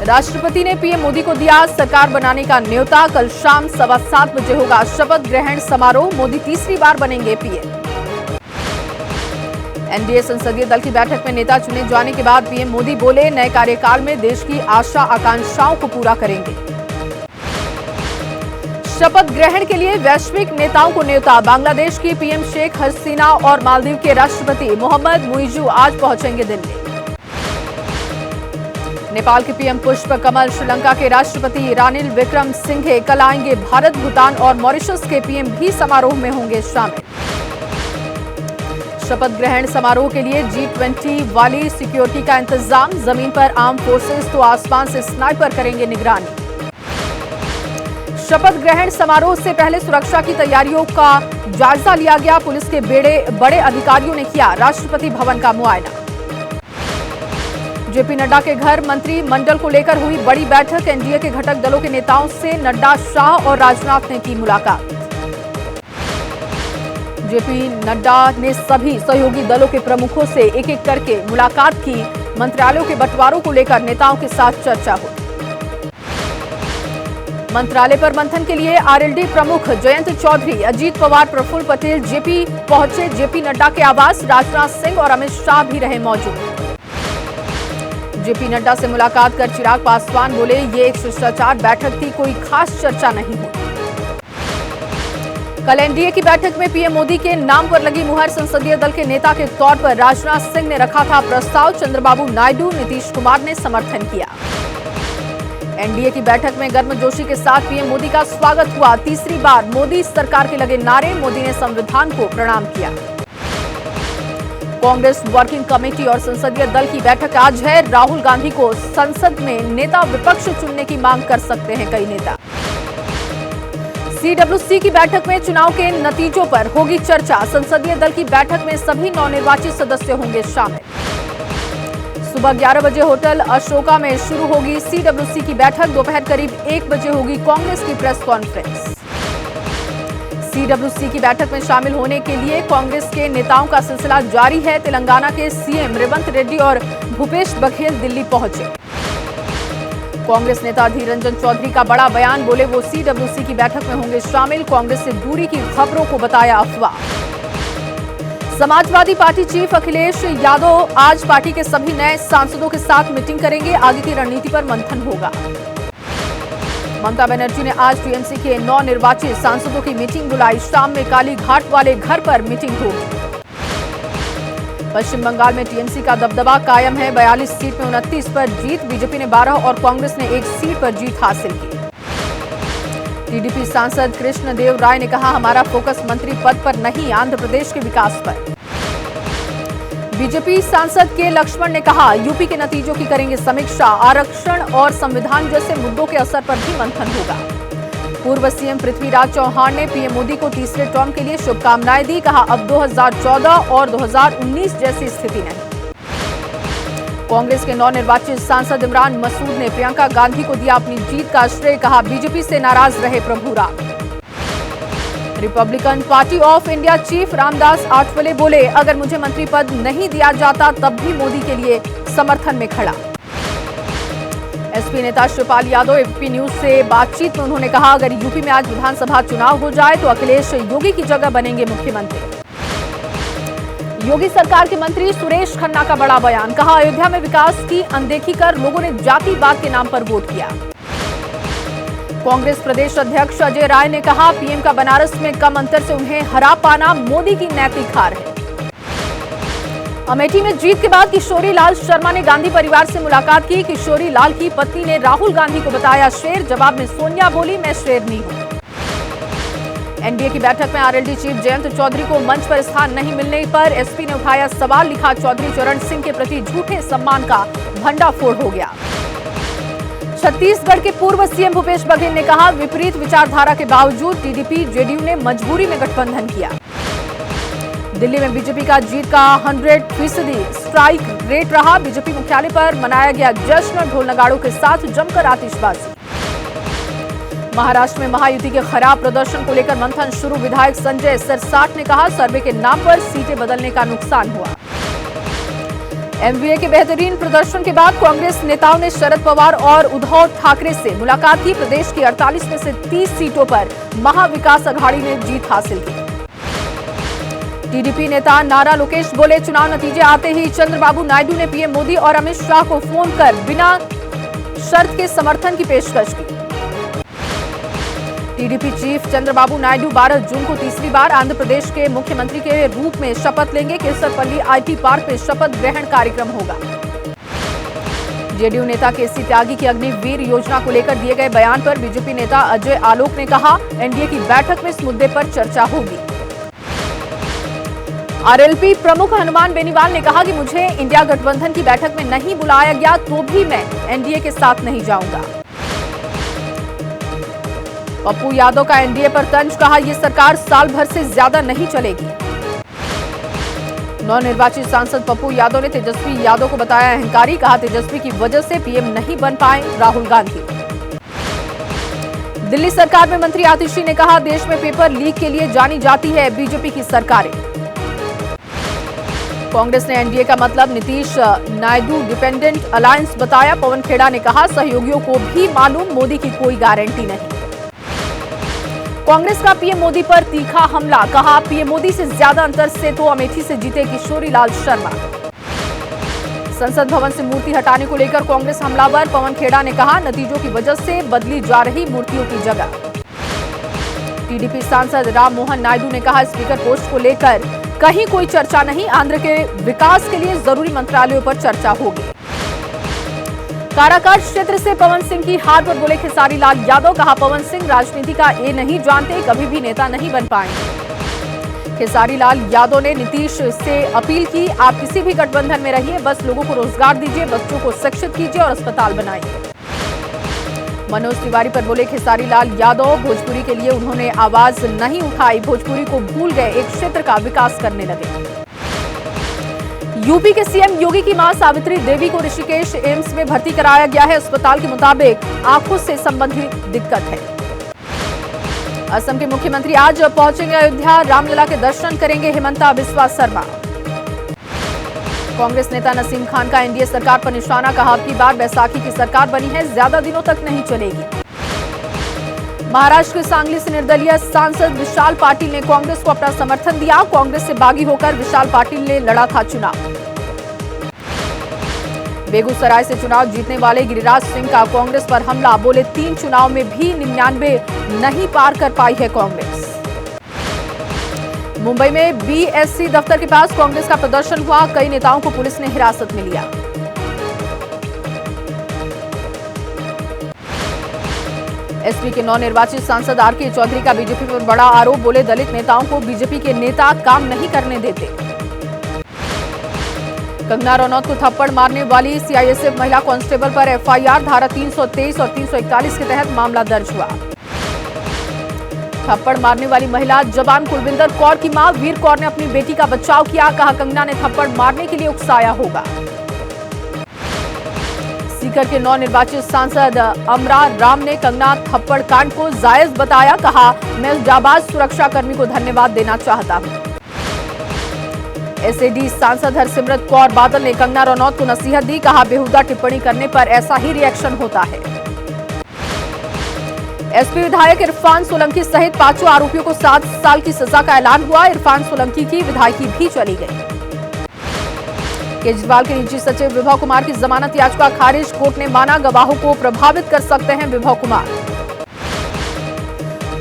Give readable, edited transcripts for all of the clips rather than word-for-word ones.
राष्ट्रपति ने पीएम मोदी को दिया सरकार बनाने का न्योता। कल शाम 7:15 बजे होगा शपथ ग्रहण समारोह। मोदी तीसरी बार बनेंगे पीएम। एनडीए संसदीय दल की बैठक में नेता चुने जाने के बाद पीएम मोदी बोले, नए कार्यकाल में देश की आशा आकांक्षाओं को पूरा करेंगे। शपथ ग्रहण के लिए वैश्विक नेताओं को न्योता। बांग्लादेश की पीएम शेख हसीना और मालदीव के राष्ट्रपति मोहम्मद मुइजू आज पहुंचेंगे दिल्ली। नेपाल के पीएम पुष्प कमल, श्रीलंका के राष्ट्रपति रानिल विक्रमसिंघे कल आएंगे भारत। भूटान और मॉरिशस के पीएम भी समारोह में होंगे शामिल। शपथ ग्रहण समारोह के लिए G20 वाली सिक्योरिटी का इंतजाम। जमीन पर आर्म फोर्सेस तो आसमान से स्नाइपर करेंगे निगरानी। शपथ ग्रहण समारोह से पहले सुरक्षा की तैयारियों का जायजा लिया गया। पुलिस के बड़े अधिकारियों ने किया राष्ट्रपति भवन का मुआयना। जेपी नड्डा के घर मंत्रिमंडल को लेकर हुई बड़ी बैठक। एनडीए के घटक दलों के नेताओं से नड्डा, शाह और राजनाथ ने की मुलाकात। जेपी नड्डा ने सभी सहयोगी दलों के प्रमुखों से एक एक करके मुलाकात की। मंत्रालयों के बंटवारों को लेकर नेताओं के साथ चर्चा हुई। मंत्रालय पर मंथन के लिए आरएलडी प्रमुख जयंत चौधरी, अजीत पवार, प्रफुल्ल पटेल जेपी पहुंचे जेपी नड्डा के आवास। राजनाथ सिंह और अमित शाह भी रहे मौजूद। जेपी नड्डा से मुलाकात कर चिराग पासवान बोले, ये एक शिष्टाचार बैठक थी, कोई खास चर्चा नहीं हुई। कल एनडीए की बैठक में पीएम मोदी के नाम पर लगी मुहर। संसदीय दल के नेता के तौर पर राजनाथ सिंह ने रखा था प्रस्ताव। चंद्रबाबू नायडू, नीतीश कुमार ने समर्थन किया। एनडीए की बैठक में गर्मजोशी के साथ पीएम मोदी का स्वागत हुआ। तीसरी बार मोदी सरकार के लगे नारे। मोदी ने संविधान को प्रणाम किया। कांग्रेस वर्किंग कमेटी और संसदीय दल की बैठक आज है। राहुल गांधी को संसद में नेता विपक्ष चुनने की मांग कर सकते हैं कई नेता। सीडब्ल्यूसी की बैठक में चुनाव के नतीजों पर होगी चर्चा। संसदीय दल की बैठक में सभी नवनिर्वाचित सदस्य होंगे शामिल। सुबह 11 बजे होटल अशोका में शुरू होगी सीडब्ल्यूसी की बैठक। दोपहर करीब 1 बजे होगी कांग्रेस की प्रेस कॉन्फ्रेंस। सीडब्ल्यूसी की बैठक में शामिल होने के लिए कांग्रेस के नेताओं का सिलसिला जारी है। तेलंगाना के सीएम रेवंत रेड्डी और भूपेश बघेल दिल्ली पहुंचे। कांग्रेस नेता अधीर रंजन चौधरी का बड़ा बयान, बोले वो सीडब्ल्यूसी की बैठक में होंगे शामिल। कांग्रेस से दूरी की खबरों को बताया अफवाह। समाजवादी पार्टी चीफ अखिलेश यादव आज पार्टी के सभी नए सांसदों के साथ मीटिंग करेंगे। आगे की रणनीति पर मंथन होगा। ममता बनर्जी ने आज टीएमसी के नवनिर्वाचित सांसदों की मीटिंग बुलाई। शाम में काली घाट वाले घर पर मीटिंग होगी। पश्चिम बंगाल में टीएमसी का दबदबा कायम है। 42 सीट में 29 पर जीत। बीजेपी ने 12 और कांग्रेस ने 1 सीट पर जीत हासिल की। टीडीपी सांसद कृष्ण देव राय ने कहा, हमारा फोकस मंत्री पद पर नहीं, आंध्र प्रदेश के विकास पर। बीजेपी सांसद के लक्ष्मण ने कहा, यूपी के नतीजों की करेंगे समीक्षा। आरक्षण और संविधान जैसे मुद्दों के असर पर भी मंथन होगा। पूर्व सीएम पृथ्वीराज चौहान ने पीएम मोदी को तीसरे टर्म के लिए शुभकामनाएं दी। कहा, अब 2014 और 2019 जैसी स्थिति नहीं। कांग्रेस के नवनिर्वाचित सांसद इमरान मसूद ने प्रियंका गांधी को दिया अपनी जीत का श्रेय। कहा, बीजेपी से नाराज रहे प्रभु Ram. Republican Party of India chief Ramdas Athawale बोले, अगर मुझे मंत्री पद नहीं दिया जाता तब भी मोदी के लिए समर्थन में खड़ा। एसपी नेता शिवपाल यादव एबीपी न्यूज से बातचीत में उन्होंने कहा, अगर यूपी में आज विधानसभा चुनाव हो जाए तो अखिलेश योगी की जगह बनेंगे मुख्यमंत्री। योगी सरकार के मंत्री सुरेश खन्ना का बड़ा बयान। कहा, अयोध्या में विकास की अनदेखी कर लोगों ने जातिवाद के नाम पर वोट किया। कांग्रेस प्रदेश अध्यक्ष अजय राय ने कहा, पीएम का बनारस में कम अंतर से उन्हें हरा पाना मोदी की नैतिक हार है। अमेठी में जीत के बाद किशोरी लाल शर्मा ने गांधी परिवार से मुलाकात की। किशोरी लाल की पत्नी ने राहुल गांधी को बताया शेर। जवाब में सोनिया बोली, मैं शेरनी हूं। एनडीए की बैठक में आरएलडी चीफ जयंत चौधरी को मंच पर स्थान नहीं मिलने पर एसपी ने उठाया सवाल। लिखा, चौधरी चरण सिंह के प्रति झूठे सम्मान का भंडाफोड़ हो गया। छत्तीसगढ़ के पूर्व सीएम भूपेश बघेल ने कहा, विपरीत विचारधारा के बावजूद टीडीपी जेडीयू ने मजबूरी में गठबंधन किया। दिल्ली में बीजेपी का जीत का 100% स्ट्राइक रेट रहा। बीजेपी मुख्यालय पर मनाया गया जश्न, ढोल नगाड़ों के साथ जमकर आतिशबाजी। महाराष्ट्र में महायुति के खराब प्रदर्शन को लेकर मंथन शुरू। विधायक संजय सरसाट ने कहा, सर्वे के नाम पर सीटें बदलने का नुकसान हुआ। एमवीए के बेहतरीन प्रदर्शन के बाद कांग्रेस नेताओं ने शरद पवार और उद्धव ठाकरे से मुलाकात की। प्रदेश की 48 में से 30 सीटों पर महाविकास अघाड़ी ने जीत हासिल की। टीडीपी नेता नारा लोकेश बोले, चुनाव नतीजे आते ही चंद्रबाबू नायडू ने पीएम मोदी और अमित शाह को फोन कर बिना शर्त के समर्थन की पेशकश की। टीडीपी चीफ चंद्रबाबू नायडू 12 जून को तीसरी बार आंध्र प्रदेश के मुख्यमंत्री के रूप में शपथ लेंगे। केसरपल्ली आईटी पार्क में शपथ ग्रहण कार्यक्रम होगा। जेडीयू नेता केसी त्यागी की अग्निवीर योजना को लेकर दिए गए बयान पर बीजेपी नेता अजय आलोक ने कहा, एनडीए की बैठक में इस मुद्दे पर चर्चा होगी। आरएलपी प्रमुख हनुमान बेनीवाल ने कहा कि मुझे इंडिया गठबंधन की बैठक में नहीं बुलाया गया तो भी मैं एनडीए के साथ नहीं जाऊंगा। पप्पू यादव का एनडीए पर तंज, कहा यह सरकार साल भर से ज्यादा नहीं चलेगी। नवनिर्वाचित सांसद पप्पू यादव ने तेजस्वी यादव को बताया अहंकारी, कहा तेजस्वी की वजह से पीएम नहीं बन पाए राहुल गांधी। दिल्ली सरकार में मंत्री आतिशी ने कहा, देश में पेपर लीक के लिए जानी जाती है बीजेपी की सरकारें। कांग्रेस ने एनडीए का मतलब नीतीश नायडू डिपेंडेंट अलायंस बताया। पवन खेड़ा ने कहा, सहयोगियों को भी मालूम मोदी की कोई गारंटी नहीं। कांग्रेस का पीएम मोदी पर तीखा हमला, कहा पीएम मोदी से ज्यादा अंतर से तो अमेठी से जीते किशोरीलाल शर्मा। संसद भवन से मूर्ति हटाने को लेकर कांग्रेस हमलावर, पवन खेड़ा ने कहा नतीजों की वजह से बदली जा रही मूर्तियों की जगह। टीडीपी सांसद राम मोहन नायडू ने कहा, स्पीकर पोस्ट को लेकर कहीं कोई चर्चा नहीं, आंध्र के विकास के लिए जरूरी मंत्रालयों पर चर्चा होगी। काराकाट क्षेत्र से पवन सिंह की हार पर बोले खेसारी लाल यादव, कहा पवन सिंह राजनीति का ये नहीं जानते, कभी भी नेता नहीं बन पाएंगे। खेसारी लाल यादव ने नीतीश से अपील की, आप किसी भी गठबंधन में रहिए, बस लोगों को रोजगार दीजिए, बच्चों को शिक्षित कीजिए और अस्पताल बनाइए। मनोज तिवारी पर बोले खेसारी लाल यादव, भोजपुरी के लिए उन्होंने आवाज नहीं उठाई, भोजपुरी को भूल गए, एक क्षेत्र का विकास करने लगे। यूपी के सीएम योगी की मां सावित्री देवी को ऋषिकेश एम्स में भर्ती कराया गया है। अस्पताल के मुताबिक आंखों से संबंधित दिक्कत है। असम के मुख्यमंत्री आज पहुंचेंगे अयोध्या, रामलला के दर्शन करेंगे हिमंता बिस्वा शर्मा। कांग्रेस नेता नसीम खान का एनडीए सरकार पर निशाना, कहा अब की बार बैसाखी की सरकार बनी है, ज्यादा दिनों तक नहीं चलेगी। महाराष्ट्र के सांगली से निर्दलीय सांसद विशाल पाटिल ने कांग्रेस को अपना समर्थन दिया। कांग्रेस से बागी होकर विशाल पाटिल ने लड़ा था चुनाव। बेगूसराय से चुनाव जीतने वाले गिरिराज सिंह का कांग्रेस पर हमला, बोले 3 चुनाव में भी 99 नहीं पार कर पाई है कांग्रेस। मुंबई में बीएससी दफ्तर के पास कांग्रेस का प्रदर्शन हुआ, कई नेताओं को पुलिस ने हिरासत में लिया। एसपी के नवनिर्वाचित सांसद आरके चौधरी का बीजेपी पर बड़ा आरोप, बोले दलित नेताओं को बीजेपी के नेता काम नहीं करने देते। कंगना रनौत को थप्पड़ मारने वाली सीआईएसएफ महिला कांस्टेबल पर एफआईआर, धारा 323 और 341 के तहत मामला दर्ज हुआ। थप्पड़ मारने वाली महिला जवान कुलविंदर कौर की मां वीर कौर ने अपनी बेटी का बचाव किया, कहा कंगना ने थप्पड़ मारने के लिए उकसाया होगा। सीकर के नवनिर्वाचित सांसद अमरा राम ने कंगना थप्पड़ कांड को जायज बताया, कहा मैं उस जाबाज सुरक्षाकर्मी को धन्यवाद देना चाहता हूं। एसएडी सांसद हरसिमरत कौर बादल ने कंगना रनौत को नसीहत दी, कहा बेहुदा टिप्पणी करने पर ऐसा ही रिएक्शन होता है। एसपी विधायक इरफान सोलंकी सहित 5 आरोपियों को 7 साल की सजा का ऐलान हुआ। इरफान सोलंकी की विधायकी भी चली गई। केजरीवाल के निजी सचिव विभव कुमार की जमानत याचिका खारिज, कोर्ट ने माना गवाहों को प्रभावित कर सकते हैं विभव कुमार।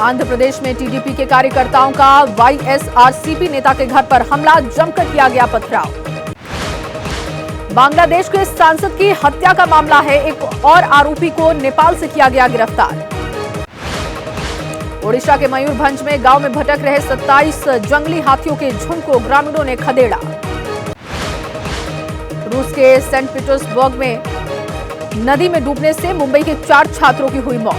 आंध्र प्रदेश में टीडीपी के कार्यकर्ताओं का वाईएसआरसीपी नेता के घर पर हमला, जमकर किया गया पथराव। बांग्लादेश के सांसद की हत्या का मामला है, एक और आरोपी को नेपाल से किया गया गिरफ्तार। ओडिशा के मयूरभंज में गांव में भटक रहे 27 जंगली हाथियों के झुंड को ग्रामीणों ने खदेड़ा। रूस के सेंट पीटर्सबर्ग में नदी में डूबने से मुंबई के 4 छात्रों की हुई मौत।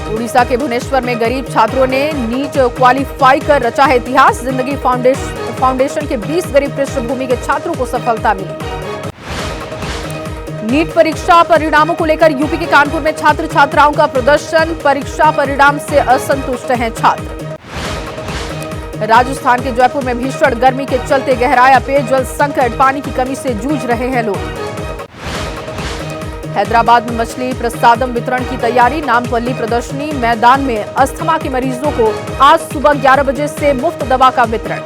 उड़ीसा के भुवनेश्वर में गरीब छात्रों ने नीट क्वालिफाई कर रचा है इतिहास। जिंदगी फाउंडेशन के 20 गरीब पृष्ठभूमि के छात्रों को सफलता मिली। नीट परीक्षा परिणामों को लेकर यूपी के कानपुर में छात्र छात्राओं का प्रदर्शन, परीक्षा परिणाम से असंतुष्ट हैं छात्र। राजस्थान के जयपुर में भीषण गर्मी के चलते गहराया पेयजल संकट, पानी की कमी से जूझ रहे हैं लोग। हैदराबाद में मछली प्रसादम वितरण की तैयारी, नामपल्ली प्रदर्शनी मैदान में अस्थमा के मरीजों को आज सुबह 11 बजे से मुफ्त दवा का वितरण।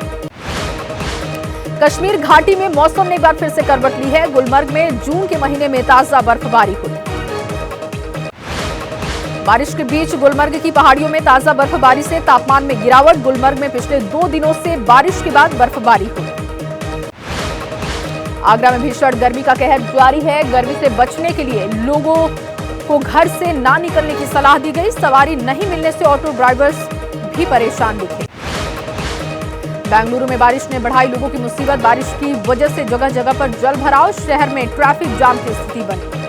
कश्मीर घाटी में मौसम ने एक बार फिर से करवट ली है, गुलमर्ग में जून के महीने में ताजा बर्फबारी हुई। बारिश के बीच गुलमर्ग की पहाड़ियों में ताजा बर्फबारी से तापमान में गिरावट, गुलमर्ग में पिछले 2 दिनों से बारिश के बाद बर्फबारी हुई। आगरा में भीषण गर्मी का कहर जारी है, गर्मी से बचने के लिए लोगों को घर से ना निकलने की सलाह दी गई, सवारी नहीं मिलने से ऑटो ड्राइवर्स भी परेशान दिखे। बेंगलुरु में बारिश ने बढ़ाई लोगों की मुसीबत, बारिश की वजह से जगह जगह पर जल भराव, शहर में ट्रैफिक जाम की स्थिति बनी।